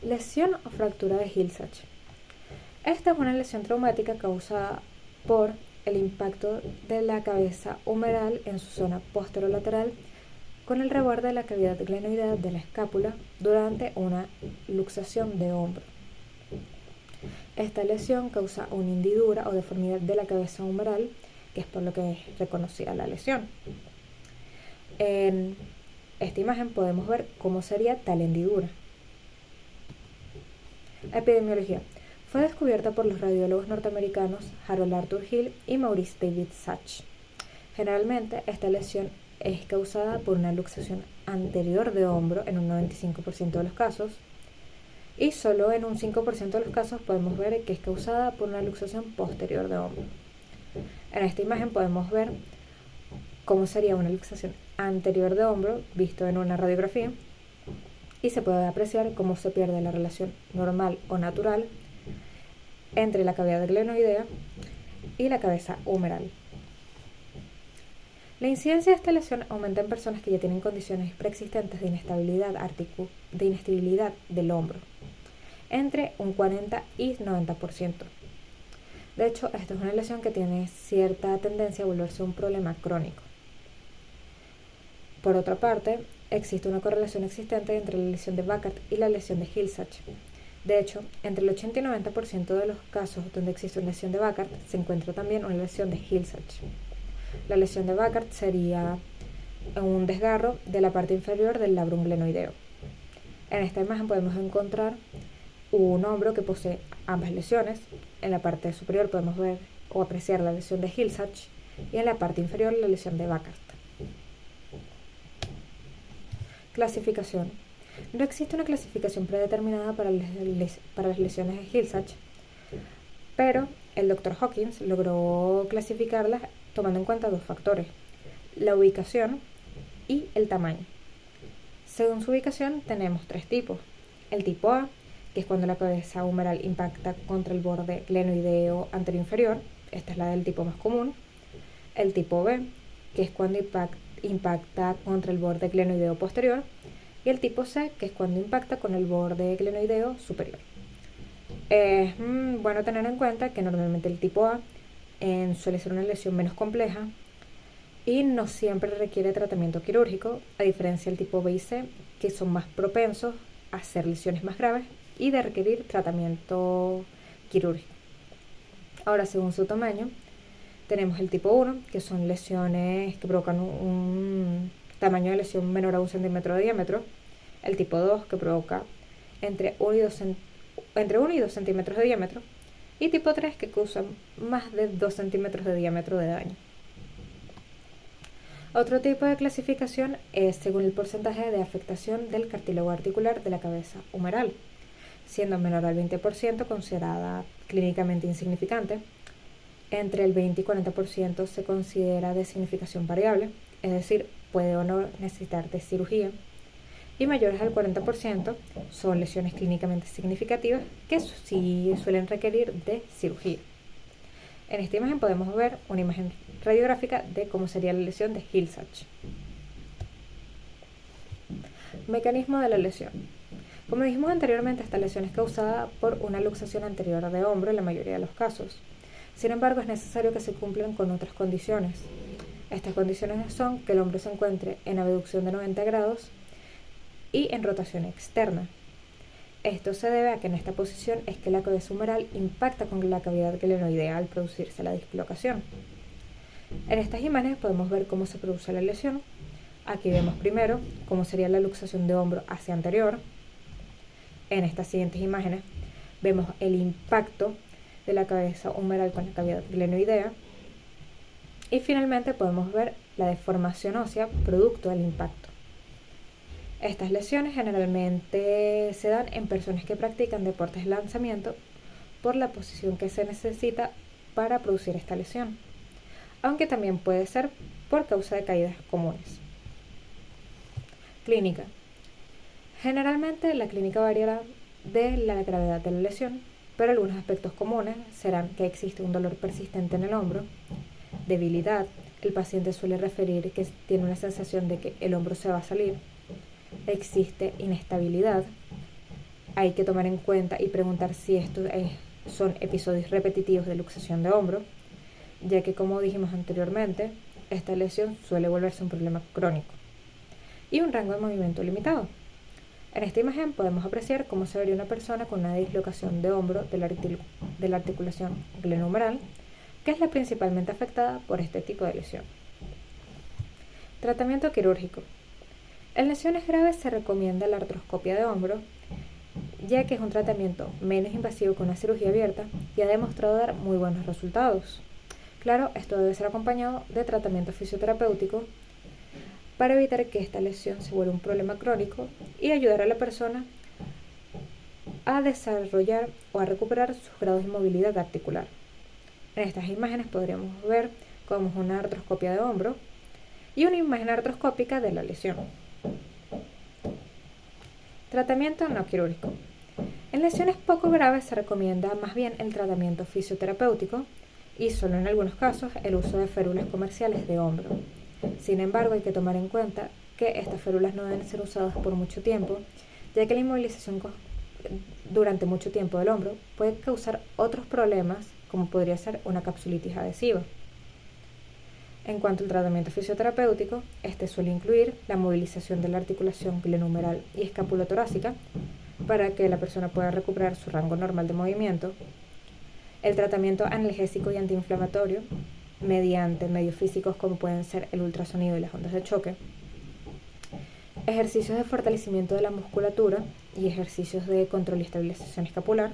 Lesión o fractura de Hill-Sachs. Esta es una lesión traumática causada por el impacto de la cabeza humeral en su zona posterolateral con el reborde de la cavidad glenoidea de la escápula durante una luxación de hombro. Esta lesión causa una hendidura o deformidad de la cabeza humeral, que es por lo que es reconocida la lesión. En esta imagen podemos ver cómo sería tal hendidura. Epidemiología. Fue descubierta por los radiólogos norteamericanos Harold Arthur Hill y Maurice David Sachs. Generalmente, esta lesión es causada por una luxación anterior de hombro en un 95% de los casos, y solo en un 5% de los casos podemos ver que es causada por una luxación posterior de hombro. En esta imagen podemos ver cómo sería una luxación anterior de hombro visto en una radiografía, y se puede apreciar cómo se pierde la relación normal o natural entre la cavidad glenoidea y la cabeza humeral. La incidencia de esta lesión aumenta en personas que ya tienen condiciones preexistentes de inestabilidad del hombro, entre un 40 y 90%. De hecho, esta es una lesión que tiene cierta tendencia a volverse un problema crónico. Por otra parte, existe una correlación existente entre la lesión de Burkhardt y la lesión de Hill-Sachs. De hecho, entre el 80 y 90% de los casos donde existe una lesión de Burkhardt se encuentra también una lesión de Hill-Sachs. La lesión de Burkhardt sería un desgarro de la parte inferior del labrum glenoideo. En esta imagen podemos encontrar un hombro que posee ambas lesiones. En la parte superior podemos ver o apreciar la lesión de Hill-Sachs y en la parte inferior la lesión de Burkhardt. Clasificación. No existe una clasificación predeterminada para las lesiones de Hill-Sachs, pero el Dr. Hawkins logró clasificarlas tomando en cuenta dos factores: la ubicación y el tamaño. Según su ubicación tenemos tres tipos: el tipo A, que es cuando la cabeza humeral impacta contra el borde glenoideo anterior-inferior, esta es la del tipo más común; el tipo B, que es cuando impacta contra el borde glenoideo posterior; y el tipo C, que es cuando impacta con el borde glenoideo superior. Es bueno tener en cuenta que normalmente el tipo A suele ser una lesión menos compleja y no siempre requiere tratamiento quirúrgico, a diferencia del tipo B y C, que son más propensos a hacer lesiones más graves y de requerir tratamiento quirúrgico. Ahora, según su tamaño, tenemos el tipo 1, que son lesiones que provocan un tamaño de lesión menor a 1 centímetro de diámetro; el tipo 2, que provoca entre 1 y 2 centímetros de diámetro; y tipo 3, que causa más de 2 centímetros de diámetro de daño. Otro tipo de clasificación es según el porcentaje de afectación del cartílago articular de la cabeza humeral, siendo menor al 20% considerada clínicamente insignificante; entre el 20 y 40% se considera de significación variable, es decir, puede o no necesitar de cirugía; y mayores al 40% son lesiones clínicamente significativas que sí suelen requerir de cirugía. En esta imagen podemos ver una imagen radiográfica de cómo sería la lesión de Hill-Sachs. Mecanismo de la lesión. Como dijimos anteriormente, esta lesión es causada por una luxación anterior de hombro en la mayoría de los casos. Sin embargo, es necesario que se cumplan con otras condiciones. Estas condiciones son que el hombro se encuentre en abducción de 90 grados y en rotación externa. Esto se debe a que en esta posición es que la cabeza humeral impacta con la cavidad glenoidea al producirse la dislocación. En estas imágenes podemos ver cómo se produce la lesión. Aquí vemos primero cómo sería la luxación de hombro hacia anterior. En estas siguientes imágenes vemos el impacto de la cabeza humeral con la cavidad glenoidea. Y finalmente podemos ver la deformación ósea producto del impacto. Estas lesiones generalmente se dan en personas que practican deportes de lanzamiento por la posición que se necesita para producir esta lesión, aunque también puede ser por causa de caídas comunes. Clínica. Generalmente la clínica variará de la gravedad de la lesión, pero algunos aspectos comunes serán que existe un dolor persistente en el hombro, debilidad, el paciente suele referir que tiene una sensación de que el hombro se va a salir; existe inestabilidad, hay que tomar en cuenta y preguntar si estos son episodios repetitivos de luxación de hombro, ya que como dijimos anteriormente, esta lesión suele volverse un problema crónico. Y un rango de movimiento limitado. En esta imagen podemos apreciar cómo se vería una persona con una dislocación de hombro de la articulación glenohumeral, que es la principalmente afectada por este tipo de lesión. Tratamiento quirúrgico. En lesiones graves se recomienda la artroscopia de hombro, ya que es un tratamiento menos invasivo que una cirugía abierta y ha demostrado dar muy buenos resultados. Claro, esto debe ser acompañado de tratamiento fisioterapéutico para evitar que esta lesión se vuelva un problema crónico y ayudar a la persona a desarrollar o a recuperar sus grados de movilidad articular. En estas imágenes podríamos ver cómo es una artroscopia de hombro y una imagen artroscópica de la lesión. Tratamiento no quirúrgico. En lesiones poco graves se recomienda más bien el tratamiento fisioterapéutico y solo en algunos casos el uso de férulas comerciales de hombro. Sin embargo, hay que tomar en cuenta que estas férulas no deben ser usadas por mucho tiempo, ya que la inmovilización durante mucho tiempo del hombro puede causar otros problemas, como podría ser una capsulitis adhesiva. En cuanto al tratamiento fisioterapéutico, este suele incluir la movilización de la articulación glenohumeral y escapulotorácica para que la persona pueda recuperar su rango normal de movimiento, el tratamiento analgésico y antiinflamatorio mediante medios físicos como pueden ser el ultrasonido y las ondas de choque, ejercicios de fortalecimiento de la musculatura y ejercicios de control y estabilización escapular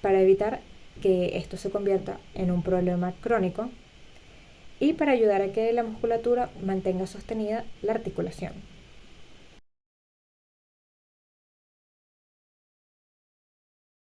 para evitar que esto se convierta en un problema crónico y para ayudar a que la musculatura mantenga sostenida la articulación.